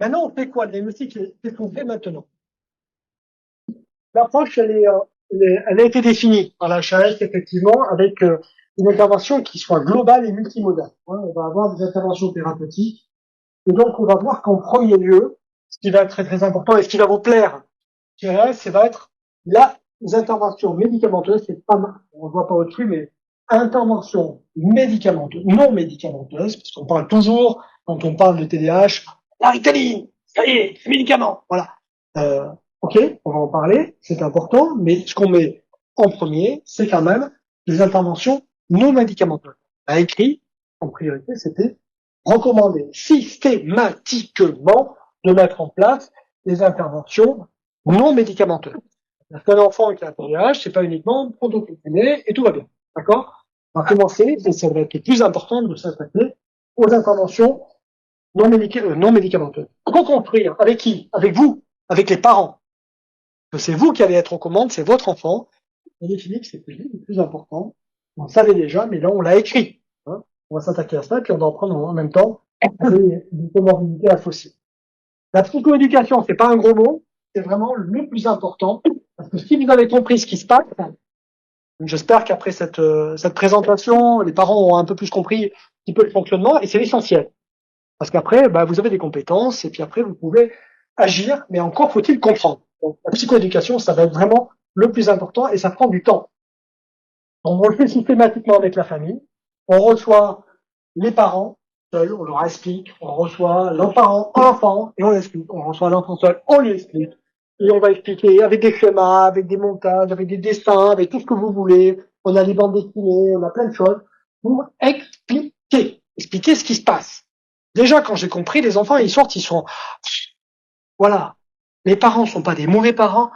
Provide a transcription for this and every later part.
Maintenant, on fait quoi? Le diagnostic, qu'est-ce qu'on fait maintenant? L'approche, elle a été définie par la HAS, effectivement, avec une intervention qui soit globale et multimodale. Hein, on va avoir des interventions thérapeutiques. Et donc, on va voir qu'en premier lieu, ce qui va être très très important et ce qui va vous plaire, je dirais, ça va être là, les interventions médicamenteuses, c'est pas mal, on ne voit pas au-dessus, mais intervention médicamenteuse, non médicamenteuse, parce qu'on parle toujours, quand on parle de TDAH, la Ritaline, ça y est, c'est médicament, voilà. Euh, ok, on va en parler, c'est important, mais ce qu'on met en premier, c'est quand même les interventions non médicamenteuses. A écrit, en priorité, c'était recommander systématiquement de mettre en place des interventions non médicamenteuses. Parce qu'un enfant qui a un TDAH, c'est pas uniquement prendre ton comprimé et tout va bien. D'accord? On va commencer, et ça va être le plus important de s'attaquer aux interventions non médicamenteuses. Comment construire? Avec qui? Avec vous? Avec les parents? Que c'est vous qui allez être aux commandes, c'est votre enfant. On définit que c'est le plus important. On le savait déjà, mais là, on l'a écrit. Hein, on va s'attaquer à ça, puis on va en prendre en même temps des comorbidités associées. La psychoéducation, c'est pas un gros mot, c'est vraiment le plus important. Parce que si vous avez compris ce qui se passe, j'espère qu'après cette présentation, les parents ont un peu plus compris un petit peu le fonctionnement, et c'est l'essentiel. Parce qu'après, bah, vous avez des compétences, et puis après, vous pouvez agir, mais encore faut-il comprendre. Donc, la psychoéducation, ça va être vraiment le plus important, et ça prend du temps. On le fait systématiquement avec la famille. On reçoit les parents seuls, on leur explique. On reçoit l'enfant, enfant, et on l'explique. On reçoit l'enfant seul, on lui explique. Et on va expliquer avec des schémas, avec des montages, avec des dessins, avec tout ce que vous voulez. On a des bandes dessinées, on a plein de choses pour expliquer. Expliquer ce qui se passe. Déjà, quand j'ai compris, les enfants, ils sortent, ils sont, voilà. Les parents sont pas des mauvais parents,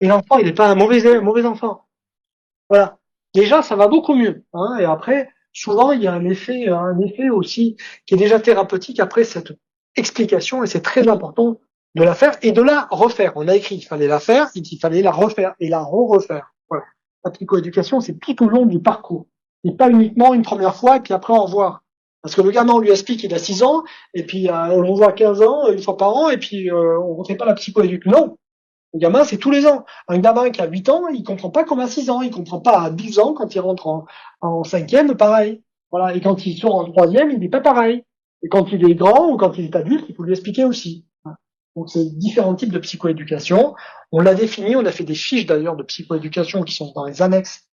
et l'enfant, il n'est pas un mauvais enfant. Voilà. Déjà, ça va beaucoup mieux. Hein, et après, souvent, il y a un effet aussi qui est déjà thérapeutique après cette explication, et c'est très important de la faire et de la refaire. On a écrit qu'il fallait la faire, il fallait la refaire et la re-refaire. Voilà. La psychoéducation, c'est tout au long du parcours. Et pas uniquement une première fois et puis après au revoir. Parce que le gamin, on lui explique qu'il a 6 ans, et puis on le voit à 15 ans, une fois par an, et puis on ne refait pas la psychoéducation. Non, le gamin, c'est tous les ans. Un gamin qui a 8 ans, il comprend pas comme à 6 ans. Il comprend pas à 12 ans quand il rentre en cinquième, pareil. Voilà. Et quand il sort en troisième, il n'est pas pareil. Et quand il est grand ou quand il est adulte, il faut lui expliquer aussi. Donc, c'est différents types de psychoéducation. On l'a défini, on a fait des fiches d'ailleurs de psychoéducation qui sont dans les annexes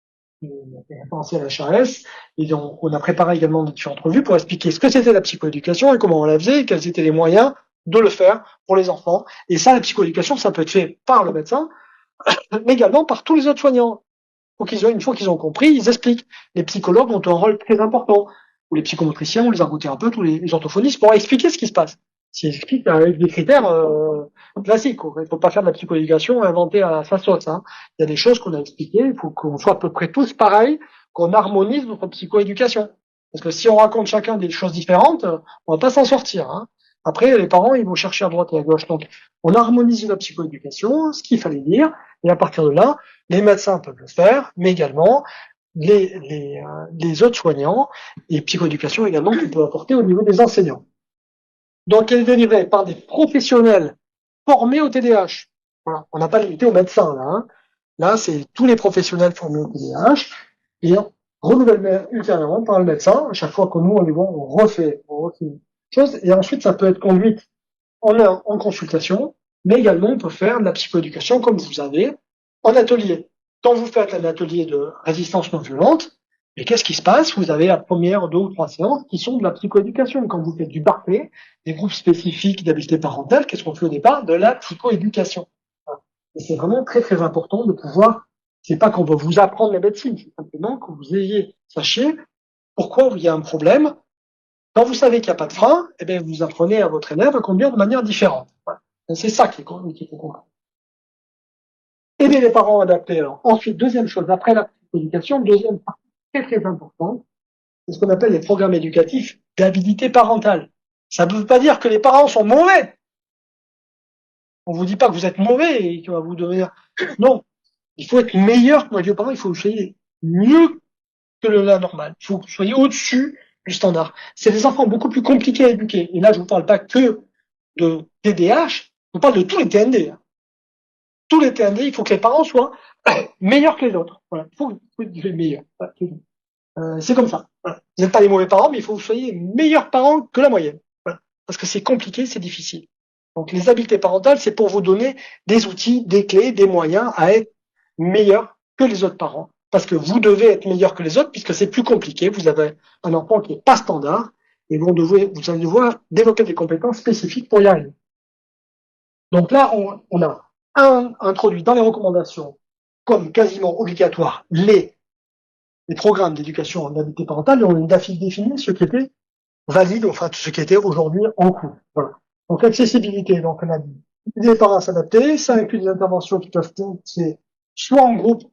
référentielles HRS. Et donc, on a préparé également des différentes revues pour expliquer ce que c'était la psychoéducation et comment on la faisait et quels étaient les moyens de le faire pour les enfants. Et ça, la psychoéducation, ça peut être fait par le médecin, mais également par tous les autres soignants. Une fois qu'ils ont compris, ils expliquent. Les psychologues ont un rôle très important, ou les psychomotriciens, ou les ergothérapeutes, ou les orthophonistes, pour expliquer ce qui se passe. S'ils expliquent avec des critères classiques. Il ne faut pas faire de la psychoéducation inventée à sa sauce. Hein. Il y a des choses qu'on a expliquées, il faut qu'on soit à peu près tous pareils, qu'on harmonise notre psychoéducation. Parce que si on raconte chacun des choses différentes, on va pas s'en sortir. Hein. Après, les parents, ils vont chercher à droite et à gauche. Donc, on harmonise la psychoéducation, ce qu'il fallait dire, et à partir de là, les médecins peuvent le faire, mais également les autres soignants et psychoéducation également qu'on peut apporter au niveau des enseignants. Donc, elle est délivrée par des professionnels formés au TDAH. Voilà. On n'a pas limité aux médecins là. Hein. Là, c'est tous les professionnels formés au TDAH et renouvellement ultérieurement par le médecin. À chaque fois que nous on les voit, on refait une chose. Et ensuite, ça peut être conduite en consultation, mais également on peut faire de la psychoéducation comme vous avez en atelier. Quand vous faites un atelier de résistance non violente, et qu'est-ce qui se passe? Vous avez la première 2 ou 3 séances qui sont de la psychoéducation. Quand vous faites du Barclay, des groupes spécifiques d'habileté parentale, qu'est-ce qu'on fait au départ? De la psychoéducation. Et c'est vraiment très très important de pouvoir, c'est pas qu'on va vous apprendre la médecine, c'est simplement que vous sachiez pourquoi il y a un problème. Quand vous savez qu'il n'y a pas de frein, eh bien, vous apprenez à votre élève à conduire de manière différente. Voilà. C'est ça qu'il faut comprendre. Aider les parents à adapter. Alors, ensuite, deuxième chose, après la éducation, deuxième partie très très importante, c'est ce qu'on appelle les programmes éducatifs d'habilité parentale. Ça ne veut pas dire que les parents sont mauvais. On vous dit pas que vous êtes mauvais et que vous devenir. Non. Il faut être meilleur que vos parents, il faut que vous soyez mieux que la normale. Il faut que vous soyez au-dessus du standard. C'est des enfants beaucoup plus compliqués à éduquer. Et là, je ne vous parle pas que de TDAH, je vous parle de tous les TND. Tous les TND, il faut que les parents soient meilleurs que les autres. Voilà, il faut être les meilleurs. Voilà, c'est comme ça. Voilà. Vous n'êtes pas les mauvais parents, mais il faut que vous soyez meilleurs parents que la moyenne. Voilà. Parce que c'est compliqué, c'est difficile. Donc les habiletés parentales, c'est pour vous donner des outils, des clés, des moyens à être meilleurs que les autres parents. Parce que vous devez être meilleur que les autres, puisque c'est plus compliqué. Vous avez un enfant qui n'est pas standard, et vous allez devoir développer des compétences spécifiques pour y arriver. Donc là, on a introduit dans les recommandations, comme quasiment obligatoire, les programmes d'éducation en habileté parentale, et on a défini ce qui était valide, enfin tout ce qui était aujourd'hui en cours. Voilà. Donc l'accessibilité, donc on a dit aider les parents à s'adapter, ça inclut des interventions qui peuvent être soit en groupe,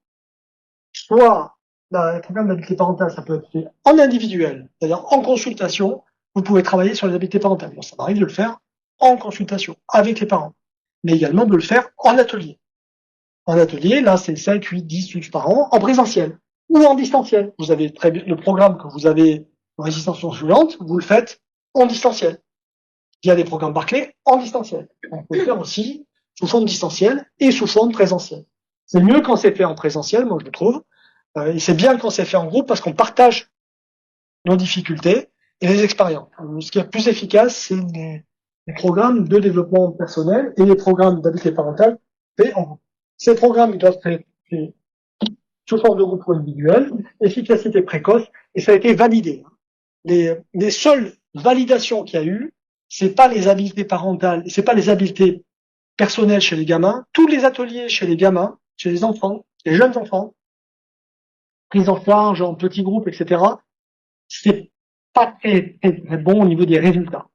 soit le programme d'habileté parentale, ça peut être fait en individuel, c'est-à-dire en consultation. Vous pouvez travailler sur les habiletés parentales. Bon, ça m'arrive de le faire en consultation avec les parents, mais également de le faire en atelier. En atelier, là, c'est 5, 8, 10, 12 par an, en présentiel ou en distanciel. Vous avez très bien le programme que vous avez en résistance influente, vous le faites en distanciel. Il y a des programmes Barclay en distanciel. On peut le faire aussi sous forme distancielle et sous forme présentielle. C'est mieux quand c'est fait en présentiel, moi je le trouve. Et c'est bien quand c'est fait en groupe parce qu'on partage nos difficultés et les expériences. Ce qui est plus efficace, c'est les programmes de développement personnel et les programmes d'habileté parentale faits en groupe. Ces programmes, ils doivent être faits sous forme de groupe ou individuel, efficacité précoce, et ça a été validé. Les seules validations qu'il y a eu, c'est pas les habiletés parentales, c'est pas les habiletés personnelles chez les gamins. Tous les ateliers chez les gamins, chez les enfants, les jeunes enfants, prise en charge en petits groupes, etc., c'est pas très bon au niveau des résultats.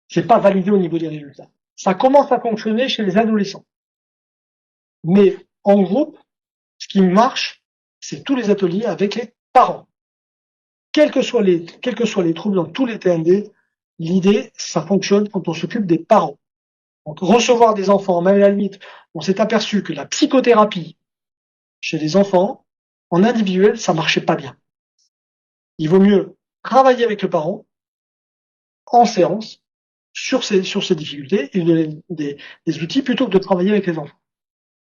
C'est pas validé au niveau des résultats. Ça commence à fonctionner chez les adolescents. Mais en groupe, ce qui marche, c'est tous les ateliers avec les parents. Quels que soient les troubles dans tous les TND, l'idée, ça fonctionne quand on s'occupe des parents. Donc, recevoir des enfants, même à la limite, on s'est aperçu que la psychothérapie chez les enfants, en individuel, ça marchait pas bien. Il vaut mieux travailler avec le parent, en séance, sur ces difficultés, et donner des outils plutôt que de travailler avec les enfants.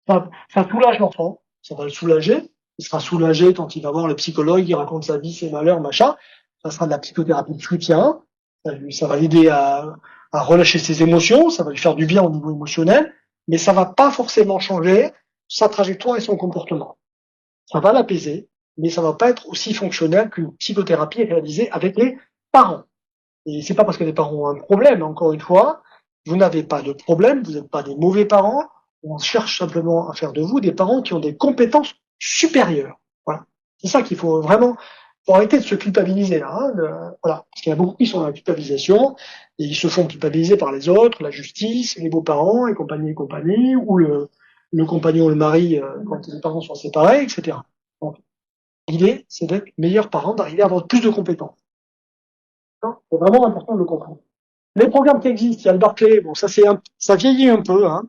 Ça soulage l'enfant, ça va le soulager. Il sera soulagé quand il va voir le psychologue, il raconte sa vie, ses malheurs, machin. Ça sera de la psychothérapie de soutien. Ça va l'aider à relâcher ses émotions, ça va lui faire du bien au niveau émotionnel, mais ça va pas forcément changer sa trajectoire et son comportement. Ça va l'apaiser, mais ça va pas être aussi fonctionnel qu'une psychothérapie réalisée avec les parents. Et c'est pas parce que les parents ont un problème, encore une fois, vous n'avez pas de problème, vous n'êtes pas des mauvais parents, on cherche simplement à faire de vous des parents qui ont des compétences supérieures. Voilà. C'est ça qu'il faut vraiment, faut arrêter de se culpabiliser, là, hein, voilà. Parce qu'il y en a beaucoup qui sont dans la culpabilisation, et ils se font culpabiliser par les autres, la justice, les beaux-parents, et compagnie, ou le compagnon, le mari, quand les parents sont séparés, etc. Donc, l'idée, c'est d'être meilleur parent, d'arriver à avoir plus de compétences. C'est vraiment important de le comprendre. Les programmes qui existent, il y a le Barclay, bon, ça vieillit un peu, hein.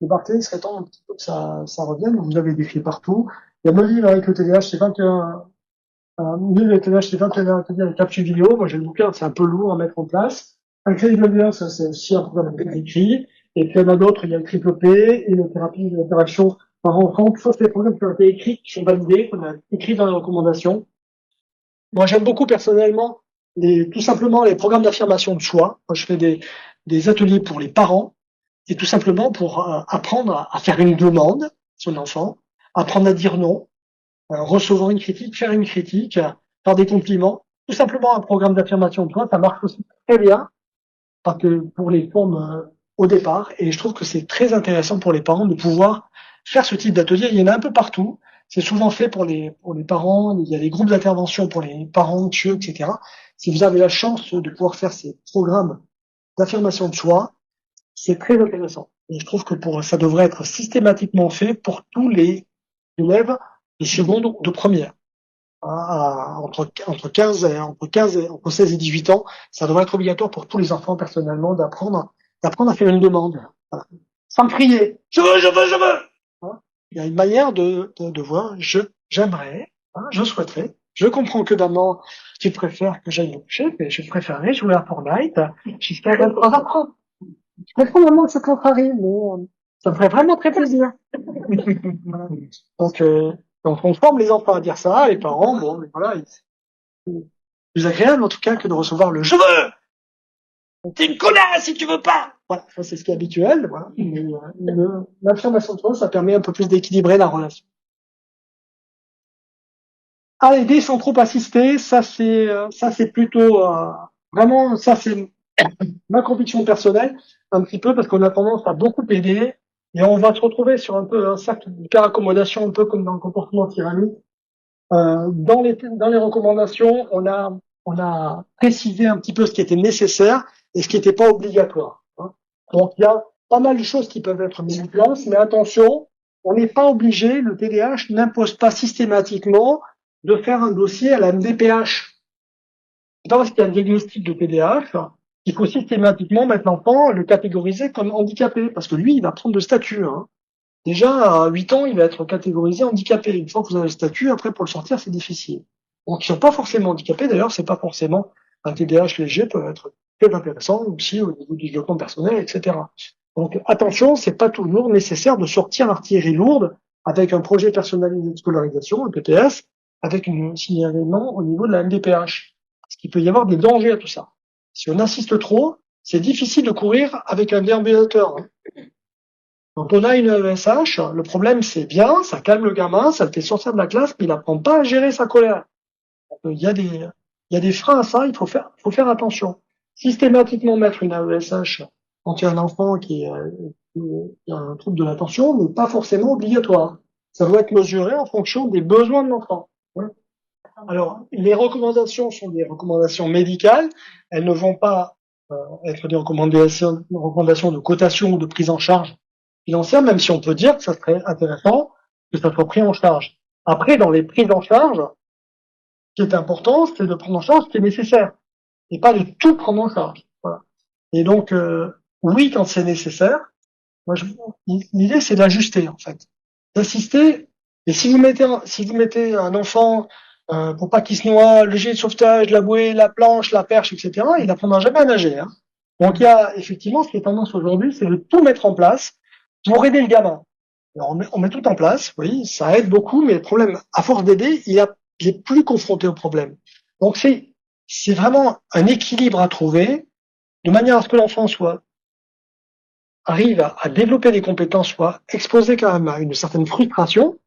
Le Barclay, il serait temps un petit peu que ça revienne, vous avez des filles partout. Il y a le livre avec le TDAH, c'est 21, un livre avec le TDAH, c'est 21 ateliers avec capsule vidéo. Moi, j'ai le bouquin, c'est un peu lourd à mettre en place. Un crédit de ça, c'est aussi un programme écrit. Et puis, il y en a d'autres, il y a le triple P et la thérapie d'interaction par enfant. Tout ça, c'est des programmes qui ont été écrits, qui sont validés, qu'on a écrits dans les recommandations. Moi, j'aime beaucoup personnellement tout simplement les programmes d'affirmation de soi. Moi, je fais des ateliers pour les parents et tout simplement pour apprendre à faire une demande à son enfant, apprendre à dire non, recevoir une critique, faire une critique, faire des compliments. Tout simplement un programme d'affirmation de soi, ça marche aussi très bien parce que pour les formes au départ. Et je trouve que c'est très intéressant pour les parents de pouvoir faire ce type d'atelier. Il y en a un peu partout. C'est souvent fait pour les parents. Il y a des groupes d'intervention pour les parents anxieux, etc. Si vous avez la chance de pouvoir faire ces programmes d'affirmation de soi, c'est très intéressant. Et je trouve que ça devrait être systématiquement fait pour tous les élèves de seconde ou de première. Entre 16 et 18 ans, ça devrait être obligatoire pour tous les enfants, personnellement, d'apprendre à faire une demande. Voilà. Sans crier. Je veux, je veux, je veux! Hein. Il y a une manière de voir. J'aimerais, hein, je souhaiterais. Je comprends que maintenant, tu préfères que j'aille me coucher, mais je préférerais jouer à Fortnite jusqu'à 23h30. Je comprends vraiment que c'est contrarie, mais ça me ferait vraiment très plaisir. Donc, donc on forme les enfants à dire ça, les parents, bon, mais voilà, c'est plus agréable en tout cas que de recevoir le «je veux, t'es une connasse si tu veux pas». Voilà, ça c'est ce qui est habituel, voilà. Mais, l'affirmation de soi, ça permet un peu plus d'équilibrer la relation. À aider sans trop assister, ça c'est plutôt vraiment ça c'est ma conviction personnelle un petit peu parce qu'on a tendance à beaucoup aider et on va se retrouver sur un peu un cercle d'hyper-accommodation un peu comme dans le comportement tyrannique. Dans les recommandations, on a précisé un petit peu ce qui était nécessaire et ce qui n'était pas obligatoire, hein. Donc il y a pas mal de choses qui peuvent être mises en place, mais attention, on n'est pas obligé, le TDAH n'impose pas systématiquement de faire un dossier à la MDPH. C'est pas parce qu'il y a un diagnostic de TDAH qu'il faut systématiquement mettre l'enfant, le catégoriser comme handicapé, parce que lui, il va prendre le statut, hein. Déjà, à 8 ans, il va être catégorisé handicapé. Une fois que vous avez le statut, après, pour le sortir, c'est difficile. Donc, ils sont pas forcément handicapés. D'ailleurs, c'est pas forcément un TDAH léger peut être très intéressant aussi au niveau du développement personnel, etc. Donc, attention, c'est pas toujours nécessaire de sortir l'artillerie lourde avec un projet personnalisé de scolarisation, le PPS, avec une signalement au niveau de la MDPH. Parce qu'il peut y avoir des dangers à tout ça. Si on insiste trop, c'est difficile de courir avec un déambulateur, hein. Quand on a une ESH, le problème c'est bien, ça calme le gamin, ça le fait sortir de la classe, mais il n'apprend pas à gérer sa colère. Il y a des freins à ça, il faut faire attention. Systématiquement mettre une AESH quand il y a un enfant qui a un trouble de l'attention n'est pas forcément obligatoire. Ça doit être mesuré en fonction des besoins de l'enfant. Alors, les recommandations sont des recommandations médicales, elles ne vont pas être des recommandations de cotation ou de prise en charge financière, même si on peut dire que ça serait intéressant que ça soit pris en charge. Après, dans les prises en charge, ce qui est important, c'est de prendre en charge ce qui est nécessaire, et pas de tout prendre en charge. Voilà. Et donc, oui, quand c'est nécessaire, moi, l'idée, c'est d'ajuster, en fait. D'assister, et si vous mettez un enfant, pour pas qu'il se noie, le gilet de sauvetage, la bouée, la planche, la perche, etc., il n'apprendra jamais à nager, hein. Donc, il y a, effectivement, ce qui est tendance aujourd'hui, c'est de tout mettre en place pour aider le gamin. Alors, on met tout en place, oui, ça aide beaucoup, mais le problème, à force d'aider, il est plus confronté au problème. Donc, c'est vraiment un équilibre à trouver, de manière à ce que l'enfant arrive à développer des compétences, soit exposé quand même à une certaine frustration.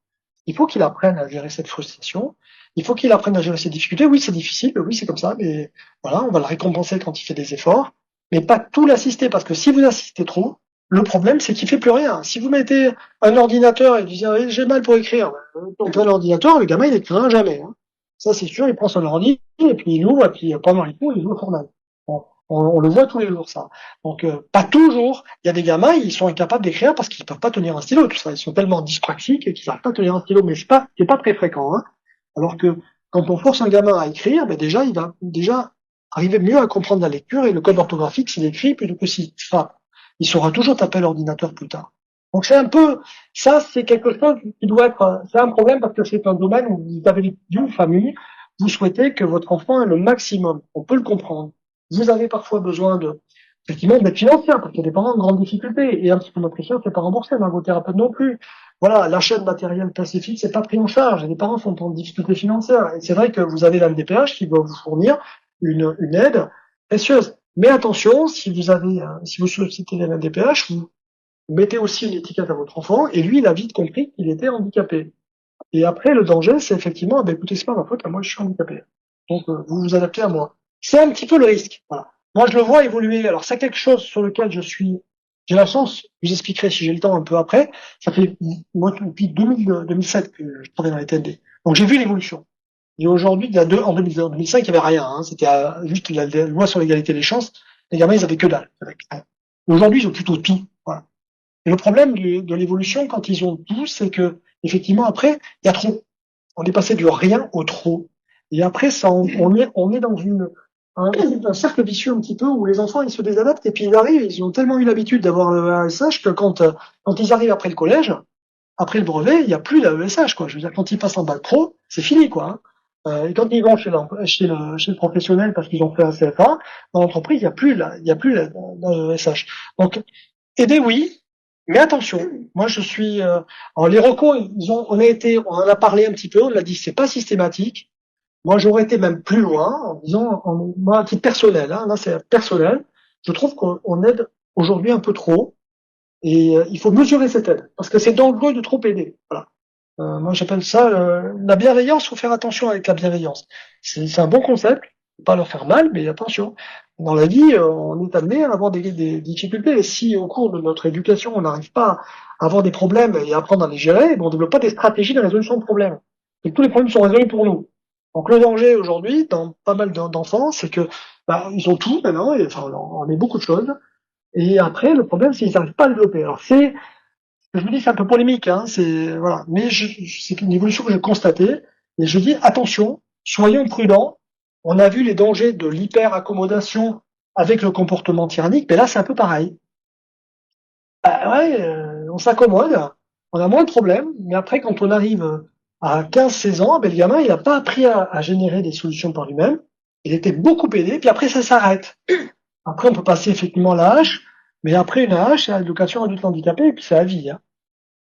Il faut qu'il apprenne à gérer cette frustration. Il faut qu'il apprenne à gérer ses difficultés. Oui, c'est difficile, oui, c'est comme ça, mais voilà, on va le récompenser quand il fait des efforts, mais pas tout l'assister, parce que si vous assistez trop, le problème, c'est qu'il fait plus rien. Si vous mettez un ordinateur et vous dites, ah, j'ai mal pour écrire, on prend l'ordinateur, le gamin, il écrira jamais, hein. Ça, c'est sûr, il prend son ordi, et puis il ouvre, et puis pendant les cours, il joue au Fortnite. Bon, on le voit tous les jours, ça. Donc, pas toujours. Il y a des gamins, ils sont incapables d'écrire parce qu'ils peuvent pas tenir un stylo, tout ça. Ils sont tellement dyspraxiques qu'ils n'arrivent pas à tenir un stylo, mais c'est pas très fréquent, hein. Alors que quand on force un gamin à écrire, ben déjà, il va déjà arriver mieux à comprendre la lecture et le code orthographique s'il écrit plutôt que s'il frappe. Il saura toujours taper l'ordinateur plus tard. Donc c'est un peu, ça c'est quelque chose qui doit être, c'est un problème parce que c'est un domaine où vous avez d'une famille, vous souhaitez que votre enfant ait le maximum. On peut le comprendre. Vous avez parfois besoin effectivement, d'aide financière parce qu'il y a des parents en grande difficulté et un psychomotricien c'est pas remboursé, un ergothérapeute non plus. Voilà, l'achat de matériel pacifique, c'est pas pris en charge. Et les parents sont en difficulté financière. Et c'est vrai que vous avez la MDPH qui va vous fournir une aide précieuse. Mais attention, si vous sollicitez la MDPH, vous mettez aussi une étiquette à votre enfant, et lui, il a vite compris qu'il était handicapé. Et après, le danger, c'est effectivement, ah ben, écoutez, c'est pas ma faute, moi, je suis handicapé. Donc, vous vous adaptez à moi. C'est un petit peu le risque. Voilà. Moi, je le vois évoluer. Alors, c'est quelque chose sur lequel j'ai la chance, je vous expliquerai si j'ai le temps un peu après. Ça fait, moi, depuis 2007 que je travaille dans les TND. Donc, j'ai vu l'évolution. Et aujourd'hui, en 2005, il n'y avait rien, hein. C'était juste la loi sur l'égalité des chances. Les gamins, ils avaient que dalle. Aujourd'hui, ils ont plutôt tout. Voilà. Et le problème de l'évolution, quand ils ont tout, c'est que, effectivement, après, il y a trop. On est passé du rien au trop. Et après, ça, on est dans un cercle vicieux un petit peu où les enfants, ils se désadaptent et puis ils arrivent, ils ont tellement eu l'habitude d'avoir le AESH que quand ils arrivent après le collège, après le brevet, il n'y a plus d'AESH, quoi. Je veux dire, quand ils passent en bac pro, c'est fini, quoi, hein. Et quand ils vont chez le professionnel parce qu'ils ont fait un CFA, dans l'entreprise, il y a plus d'AESH. Donc, aider, oui, mais attention. Moi, je suis. Alors, les recos, on en a parlé un petit peu. On a dit, c'est pas systématique. Moi, j'aurais été même plus loin en disant, moi, à titre personnel, hein, là, c'est personnel. Je trouve qu'on aide aujourd'hui un peu trop, et il faut mesurer cette aide parce que c'est dangereux de trop aider. Voilà. Moi, j'appelle ça la bienveillance. Faut faire attention avec la bienveillance. C'est un bon concept. Faut pas leur faire mal, mais attention. Dans la vie, on est amené à avoir des difficultés. Et si au cours de notre éducation, on n'arrive pas à avoir des problèmes et à apprendre à les gérer, ben, on ne développe pas des stratégies de résolution de problèmes. Et tous les problèmes sont résolus pour nous. Donc le danger aujourd'hui, dans pas mal d'enfants, c'est que bah, ils ont tout maintenant, et, enfin, on est beaucoup de choses. Et après, le problème, c'est qu'ils n'arrivent pas à le développer. Alors je me dis, c'est un peu polémique, hein, c'est voilà, mais c'est une évolution que j'ai constatée et je dis attention, soyons prudents. On a vu les dangers de l'hyper-accommodation avec le comportement tyrannique, mais là c'est un peu pareil. Ouais, on s'accommode, on a moins de problèmes, mais après quand on arrive à 15-16 ans, ben, le gamin il n'a pas appris à générer des solutions par lui-même. Il était beaucoup aidé, puis après ça s'arrête. Après on peut passer effectivement à la hache, mais après une hache, c'est l'éducation adulte handicapé et puis c'est la vie. Hein.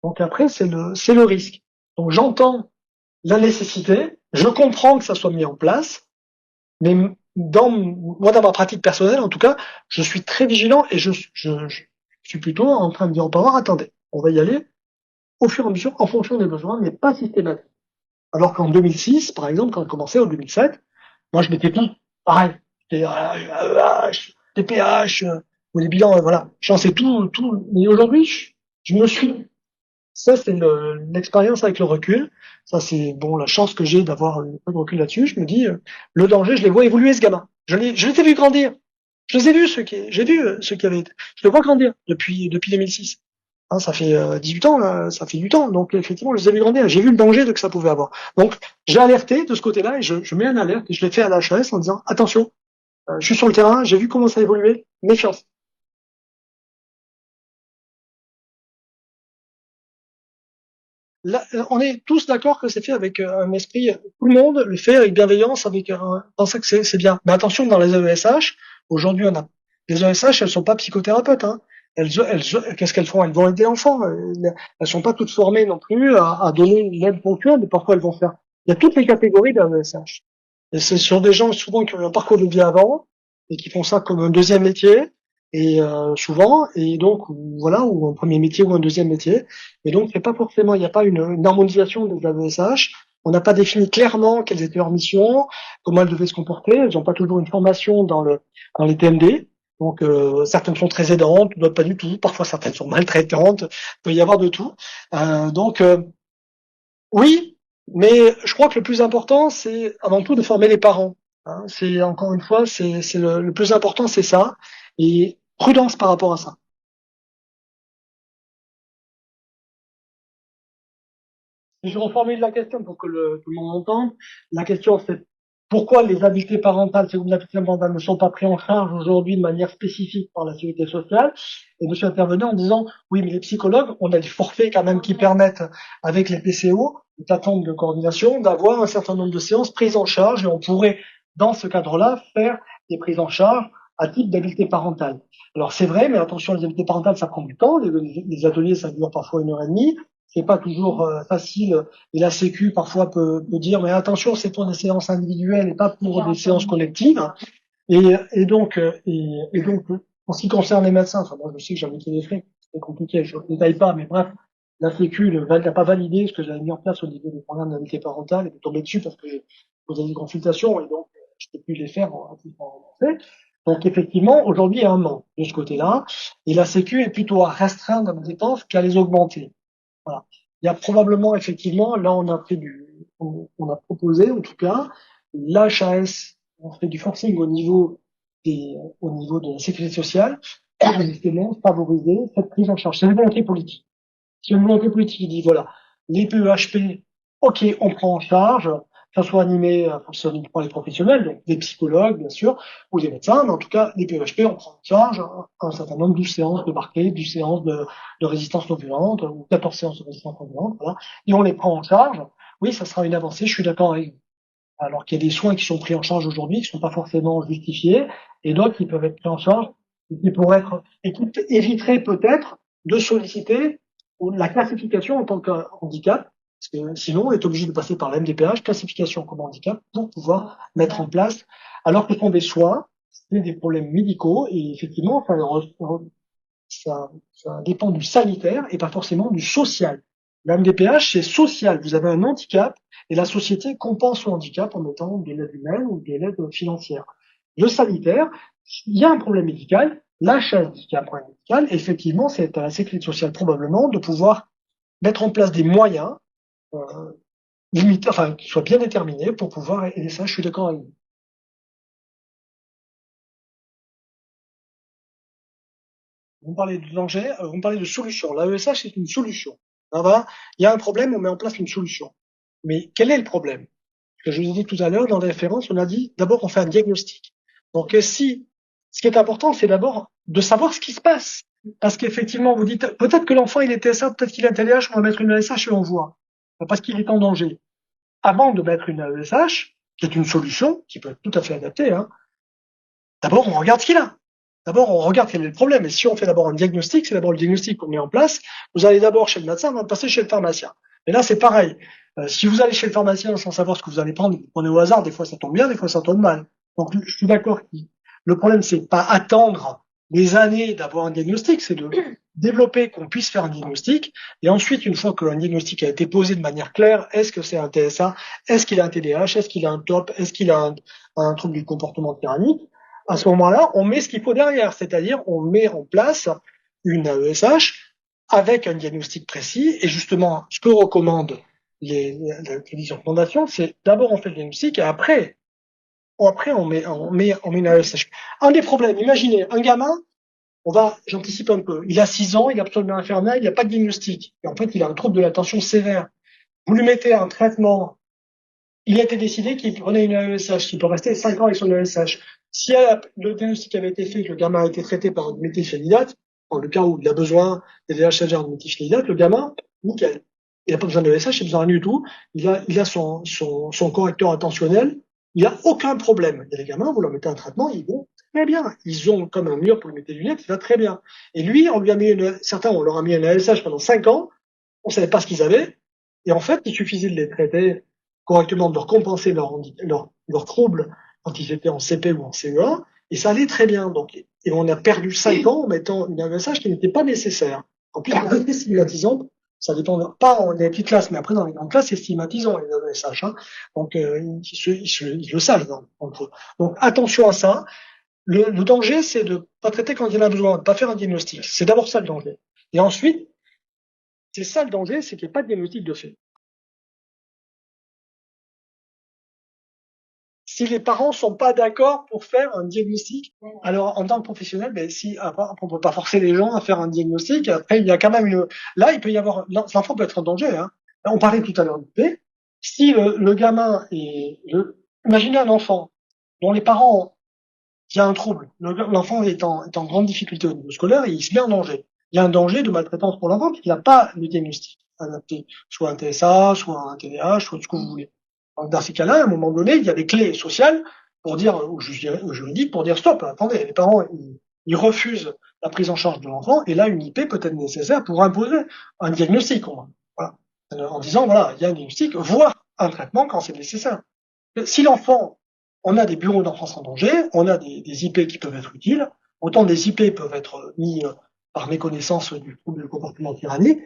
Donc après, c'est le risque. Donc j'entends la nécessité, je comprends que ça soit mis en place, mais moi, dans ma pratique personnelle, en tout cas, je suis très vigilant et je suis plutôt en train de dire au parents, attendez, on va y aller au fur et à mesure, en fonction des besoins, mais pas systématique. Alors qu'en 2006, par exemple, quand on commençait, en 2007, moi, je m'étais dit, pareil, TPH, ou les bilans, voilà, j'en sais tout. Mais aujourd'hui, je me suis ça, c'est l'expérience avec le recul. Ça, c'est bon la chance que j'ai d'avoir un peu de recul là-dessus. Je me dis, le danger, je les vois évoluer ce gamin. Je les ai vus grandir. Je les ai vus j'ai vu ceux qui avaient, je les vois grandir depuis 2006. Hein, ça fait 18 ans, là, ça fait 8 ans. Donc effectivement, je les ai vus grandir. J'ai vu le danger que ça pouvait avoir. Donc j'ai alerté de ce côté-là et je mets un alerte et je l'ai fait à la HAS en disant attention, je suis sur le terrain, j'ai vu comment ça évoluait, méfiance. Là, on est tous d'accord que c'est fait avec un esprit, tout le monde le fait avec bienveillance, avec pensant que c'est bien. Mais attention, dans les AESH, aujourd'hui, les AESH, elles sont pas psychothérapeutes. Hein. Qu'est-ce qu'elles font? Elles vont aider l'enfant. Elles sont pas toutes formées non plus à donner une aide ponctuelle, mais parfois elles vont faire. Il y a toutes les catégories d'AESH. Et c'est sur des gens souvent qui ont eu un parcours de vie avant et qui font ça comme un deuxième métier et souvent et donc voilà ou un premier métier ou un deuxième métier. Et donc c'est pas forcément il n'y a pas une harmonisation des AESH. On n'a pas défini clairement quelles étaient leurs missions, comment elles devaient se comporter. Elles n'ont pas toujours une formation dans les TMD. Donc certaines sont très aidantes, d'autres pas du tout. Parfois certaines sont maltraitantes. Il peut y avoir de tout. Donc oui, mais je crois que le plus important, c'est avant tout de former les parents. Hein. C'est encore une fois, c'est le plus important, c'est ça. Et prudence par rapport à ça. Je reformule la question pour que tout le monde entende. La question, c'est pourquoi les habiletés parentales, ces groupes d'habiletés parentales ne sont pas pris en charge aujourd'hui de manière spécifique par la sécurité sociale. Et je suis intervenu en disant, oui, mais les psychologues, on a des forfaits quand même qui permettent, avec les PCO, les plateformes de coordination, d'avoir un certain nombre de séances prises en charge et on pourrait, dans ce cadre-là, faire des prises en charge à titre d'habileté parentale. Alors c'est vrai, mais attention, les habiletés parentales, ça prend du temps. Les ateliers, ça dure parfois 1 heure et demie. C'est pas toujours facile et la Sécu parfois peut dire mais attention c'est pour des séances individuelles et pas pour des séances collectives et donc en ce qui concerne les médecins enfin moi je sais que j'avais été des frais c'est compliqué je ne détaille pas mais bref la Sécu n'a pas validé ce que j'avais mis en place au niveau des programmes d'indemnité parentale et de tomber dessus parce que j'ai posé des consultations et donc je ne peux plus les faire en français. Donc effectivement aujourd'hui il y a un manque de ce côté-là et la Sécu est plutôt à restreindre les dépenses qu'à les augmenter. Voilà. Il y a probablement, effectivement, là, on a proposé, en tout cas, l'HAS, on fait du forcing au niveau de la sécurité sociale, pour justement favoriser cette prise en charge. C'est une volonté politique. C'est une volonté politique qui dit, voilà, les PEHP, ok, on prend en charge, que ça soit animé par les professionnels, donc des psychologues, bien sûr, ou des médecins, mais en tout cas, les PEHP, on prend en charge un certain nombre de séances de parquet, 12 séances de résistance non violente, ou 14 séances de résistance non violente, voilà, et on les prend en charge. Oui, ça sera une avancée, je suis d'accord avec vous. alors qu'il y a des soins qui sont pris en charge aujourd'hui, qui ne sont pas forcément justifiés, et d'autres qui peuvent être pris en charge, et qui pourraient être, et qui éviteraient peut-être de solliciter la classification en tant que handicap, parce que sinon on est obligé de passer par la MDPH, classification comme handicap, pour pouvoir mettre en place, alors que ce sont des soins, c'est des problèmes médicaux, et effectivement, ça dépend du sanitaire et pas forcément du social. La MDPH, c'est social. Vous avez un handicap et la société compense son handicap en mettant de l'aide humaine ou de l'aide financière. Le sanitaire, il y a un problème médical, la chaise qui a un problème médical, effectivement, c'est à la sécurité sociale probablement de pouvoir mettre en place des moyens limités, enfin, qui soient bien déterminés pour pouvoir aider ça. Je suis d'accord avec vous. Vous me parlez de danger, vous me parlez de solution. L'AESH est une solution. Ça va, il y a un problème, on met en place une solution. Mais quel est le problème? Que je vous ai dit tout à l'heure, dans les références, on a dit d'abord on fait un diagnostic. Donc si ce qui est important, c'est d'abord de savoir ce qui se passe. Parce qu'effectivement, vous dites peut-être que l'enfant il est TSA, peut-être qu'il a un TDAH, on va mettre une AESH et on voit. Parce qu'il est en danger. Avant de mettre une AESH, qui est une solution, qui peut être tout à fait adaptée, hein, d'abord on regarde ce qu'il a. D'abord on regarde quel est le problème. Et si on fait d'abord un diagnostic, c'est d'abord le diagnostic qu'on met en place. Vous allez d'abord chez le médecin, avant de passer chez le pharmacien. Et là c'est pareil. Si vous allez chez le pharmacien sans savoir ce que vous allez prendre, vous prenez au hasard, des fois ça tombe bien, des fois ça tombe mal. Donc je suis d'accord. Le problème c'est pas attendre des années d'avoir un diagnostic, c'est de développer qu'on puisse faire un diagnostic. Et ensuite, une fois qu'un diagnostic a été posé de manière claire, est-ce que c'est un TSA, est-ce qu'il a un TDAH, est-ce qu'il a un TOP, est-ce qu'il a un trouble du comportement tyrannique, à ce moment-là, on met ce qu'il faut derrière, c'est-à-dire on met en place une AESH avec un diagnostic précis. Et justement, ce que recommandent la télévision fondation, c'est d'abord on fait le diagnostic et après on met une AESH. Un des problèmes, imaginez un gamin, j'anticipe un peu, il a 6 ans, il a absolument infernal, il n'y a pas de diagnostic. Et en fait, il a un trouble de l'attention sévère. Vous lui mettez un traitement, il a été décidé qu'il prenait une AESH, qu'il peut rester 5 ans avec son AESH. Si le diagnostic avait été fait, que le gamin a été traité par une méthylphénidate, dans le cas où il a besoin des DHLR de méthylphénidate, le gamin, nickel. Il n'a pas besoin de AESH, il n'a besoin de rien du tout. Il a son correcteur attentionnel. Il n'y a aucun problème. Il y a des gamins, vous leur mettez un traitement, ils vont très bien. Ils ont comme un mur pour lui mettre des lunettes, il va très bien. Et lui, certains, on leur a mis un AESH pendant 5 ans, on savait pas ce qu'ils avaient. Et en fait, il suffisait de les traiter correctement, de leur compenser leur trouble quand ils étaient en CP ou en CE1, et ça allait très bien. Donc, et on a perdu 5 ans en mettant une AESH qui n'était pas nécessaire. En plus, c'est stigmatisant, ça dépend pas dans les petites classes, mais après dans les grandes classes, c'est stigmatisant les AESH. Hein. Donc, ils le savent entre eux. Donc, attention à ça. Le danger, c'est de pas traiter quand il y en a besoin, de pas faire un diagnostic. C'est d'abord ça le danger. Et ensuite, c'est ça le danger, c'est qu'il n'y ait pas de diagnostic de fait. Si les parents sont pas d'accord pour faire un diagnostic, alors en tant que professionnel, ben si après, on peut pas forcer les gens à faire un diagnostic. Après, il y a quand même là, il peut y avoir, l'enfant peut être en danger. Hein. Là, on parlait tout à l'heure du P. Si le gamin imaginez un enfant dont les parents, il y a un trouble, l'enfant est en grande difficulté au niveau scolaire et il se met en danger. Il y a un danger de maltraitance pour l'enfant parce qu'il n'a pas le diagnostic adapté, soit un TSA, soit un TDAH, soit ce que vous voulez. Donc, dans ces cas-là, à un moment donné, il y a des clés sociales pour dire, ou juridiques pour dire stop, attendez, les parents, ils refusent la prise en charge de l'enfant, et là, une IP peut être nécessaire pour imposer un diagnostic, voilà. En disant, voilà, il y a un diagnostic, voire un traitement quand c'est nécessaire. Si l'enfant, on a des bureaux d'enfance en danger, on a des IP qui peuvent être utiles, autant des IP peuvent être mis par méconnaissance du trouble du comportement tyrannique,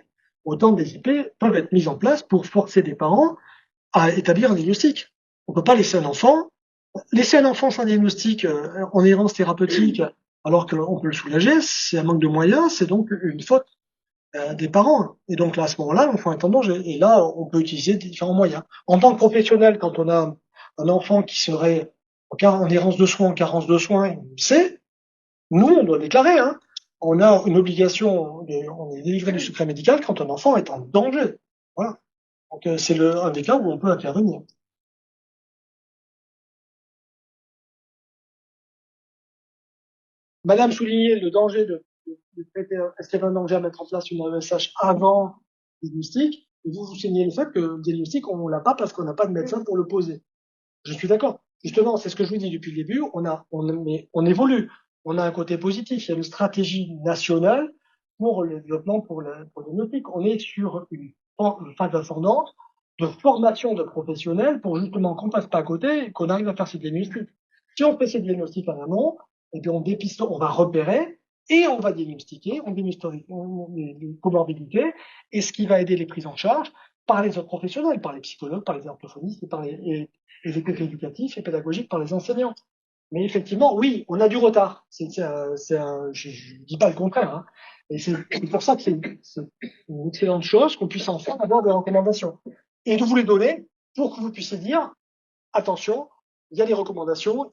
autant des IP peuvent être mises en place pour forcer des parents à établir un diagnostic. On peut pas laisser un enfant sans diagnostic en errance thérapeutique alors qu'on peut le soulager, c'est un manque de moyens, c'est donc une faute des parents. Et donc là, à ce moment-là, l'enfant est en danger. Et là, on peut utiliser différents moyens. En tant que professionnel, quand on a un enfant qui serait en errance de soins, en carence de soins, on sait, nous, on doit déclarer. Hein. On a une obligation, on est délivré du secret médical quand un enfant est en danger. Voilà. Donc c'est un des cas où on peut intervenir. Madame soulignait le danger de traiter, est-ce qu'il y avait un danger à mettre en place une AESH avant le diagnostic, et vous soulignez le fait que le diagnostic, on l'a pas parce qu'on n'a pas de médecin pour le poser. Je suis d'accord. Justement, c'est ce que je vous dis depuis le début. Mais on évolue. On a un côté positif. Il y a une stratégie nationale pour le développement, pour le nautique. On est sur une phase ascendante de formation de professionnels pour justement qu'on passe pas à côté et qu'on arrive à faire ces diagnostics. Si on fait ces diagnostics en amont, et puis on dépiste, on va repérer et on va diagnostiquer, on diagnostique les comorbidités et ce qui va aider les prises en charge par les autres professionnels, par les psychologues, par les orthophonistes et par les équipes éducatives et pédagogiques, par les enseignants. Mais effectivement, oui, on a du retard. Je dis pas le contraire. Hein. Et c'est pour ça que c'est une excellente chose qu'on puisse enfin avoir des recommandations. Et de vous les donner pour que vous puissiez dire, attention, il y a des recommandations,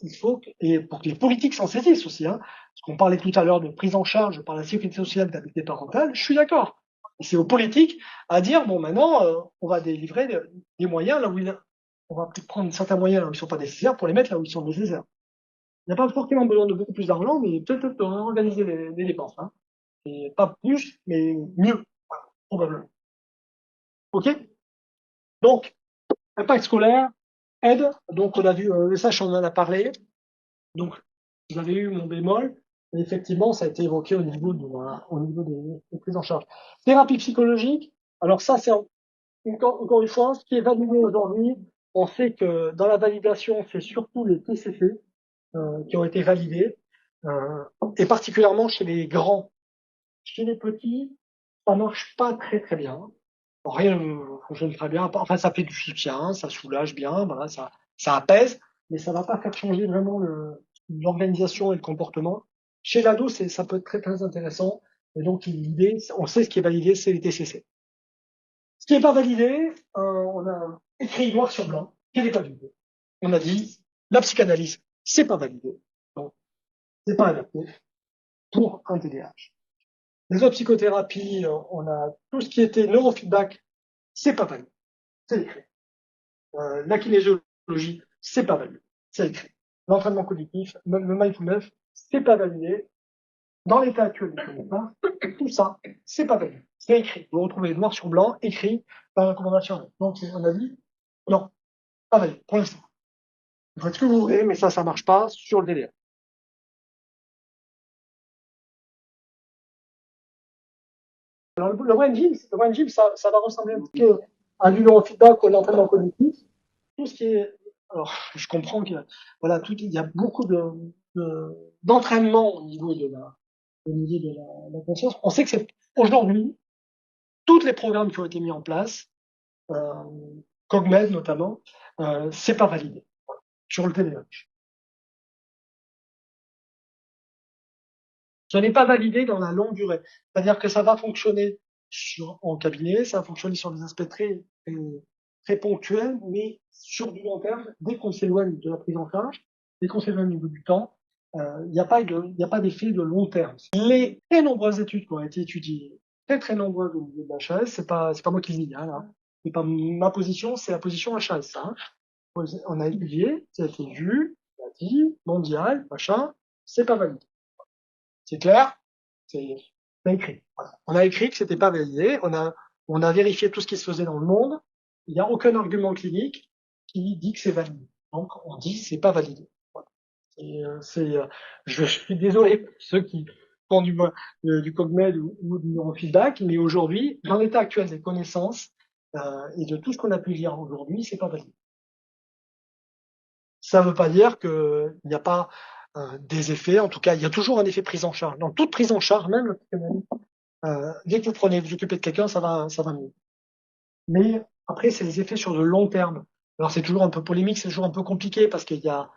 et pour que les politiques s'en saisissent aussi, hein, parce qu'on parlait tout à l'heure de prise en charge par la sécurité sociale d'habiter parentale, je suis d'accord. Et c'est aux politiques à dire, bon, maintenant, on va délivrer des moyens là où on va peut-être prendre certains moyens là où ils sont pas nécessaires pour les mettre là où ils sont nécessaires. Il n'y a pas forcément besoin de beaucoup plus d'argent, mais peut-être organiser les dépenses, hein. Et pas plus, mais mieux, voilà, probablement. OK? Donc, impact scolaire, aide, donc on a vu, le SH, on en a parlé. Donc, vous avez eu mon bémol. Et effectivement, ça a été évoqué au niveau des prises en charge. Thérapie psychologique. Alors ça, c'est encore une fois, ce qui est validé aujourd'hui. On sait que dans la validation, c'est surtout les TCC qui ont été validés, euh, et particulièrement chez les grands. Chez les petits, ça marche pas très bien. Rien ne fonctionne très bien. Enfin, ça fait du soutien, ça soulage bien, voilà, ça apaise, mais ça va pas faire changer vraiment l'organisation et le comportement. Chez l'ado, ça peut être très intéressant. Et donc, l'idée, on sait ce qui est validé, c'est les TCC. Ce qui n'est pas validé, on a écrit noir sur blanc, qui n'est pas validé. On a dit, la psychanalyse, c'est pas validé. Donc, c'est pas adapté pour un TDAH. Les autres psychothérapies, on a tout ce qui était neurofeedback, c'est pas validé. C'est écrit. La kinésiologie, c'est pas validé. C'est écrit. L'entraînement cognitif, même le mindfulness, c'est pas validé. Dans l'état actuel du connaissance, tout ça, c'est pas validé. C'est écrit. Vous retrouvez noir sur blanc, écrit par la recommandation. Donc, on a dit, non, pas validé, pour l'instant. Vous faites ce que vous voulez, mais ça marche pas sur le délai. Alors, le brain gym, ça va ressembler un petit peu à du neurofeedback ou à l'entraînement cognitif. Tout ce qui est, alors, je comprends qu'il y a, voilà, il y a beaucoup d'entraînement au niveau de la conscience. On sait que c'est, aujourd'hui, tous les programmes qui ont été mis en place, euh, Cogmed notamment, c'est pas validé sur le TDAH. Ce n'est pas validé dans la longue durée. C'est-à-dire que ça va fonctionner en cabinet, ça va fonctionner sur des aspects très ponctuels, mais sur du long terme, dès qu'on s'éloigne de la prise en charge, dès qu'on s'éloigne au niveau du temps, il n'y a pas d'effet de long terme. Les très nombreuses études qui ont été étudiées, très nombreuses au niveau de la HAS, c'est pas moi qui le dis, hein, là. C'est pas ma position, c'est la position HAS, ça, hein. On a étudié, ça a été vu, on a dit, mondial, machin, c'est pas validé. C'est clair? C'est écrit. Voilà. On a écrit que c'était pas validé. On a vérifié tout ce qui se faisait dans le monde. Il n'y a aucun argument clinique qui dit que c'est validé. Donc, on dit que c'est pas validé. Voilà. Je suis désolé pour ceux qui font du Cogmed ou du neurofeedback, mais aujourd'hui, dans l'état actuel des connaissances, et de tout ce qu'on a pu lire aujourd'hui, c'est pas validé. Ça ne veut pas dire qu'il n'y a pas des effets. En tout cas, il y a toujours un effet prise en charge. Dans toute prise en charge, même le psychanalyse, dès que vous occupez de quelqu'un, ça va mieux. Mais après, c'est les effets sur le long terme. Alors c'est toujours un peu polémique, c'est toujours un peu compliqué parce il y en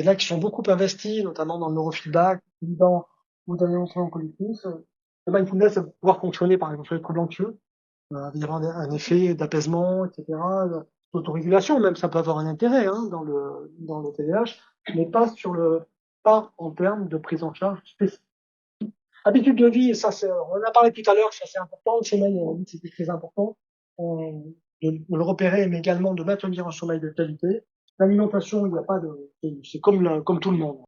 a qui sont beaucoup investis, notamment dans le neurofeedback ou dans l'enseignement collectif. Le mindfulness va pouvoir fonctionner par exemple sur les troubles anxieux. Il va y avoir un effet d'apaisement, etc. D'autorégulation, même, ça peut avoir un intérêt hein, dans le TDAH, mais pas en termes de prise en charge spécifique. Habitude de vie, on en a parlé tout à l'heure, ça c'est important. Le sommeil, c'était très important. De le repérer, mais également de maintenir un sommeil de qualité. L'alimentation, il n'y a pas de, c'est comme tout le monde.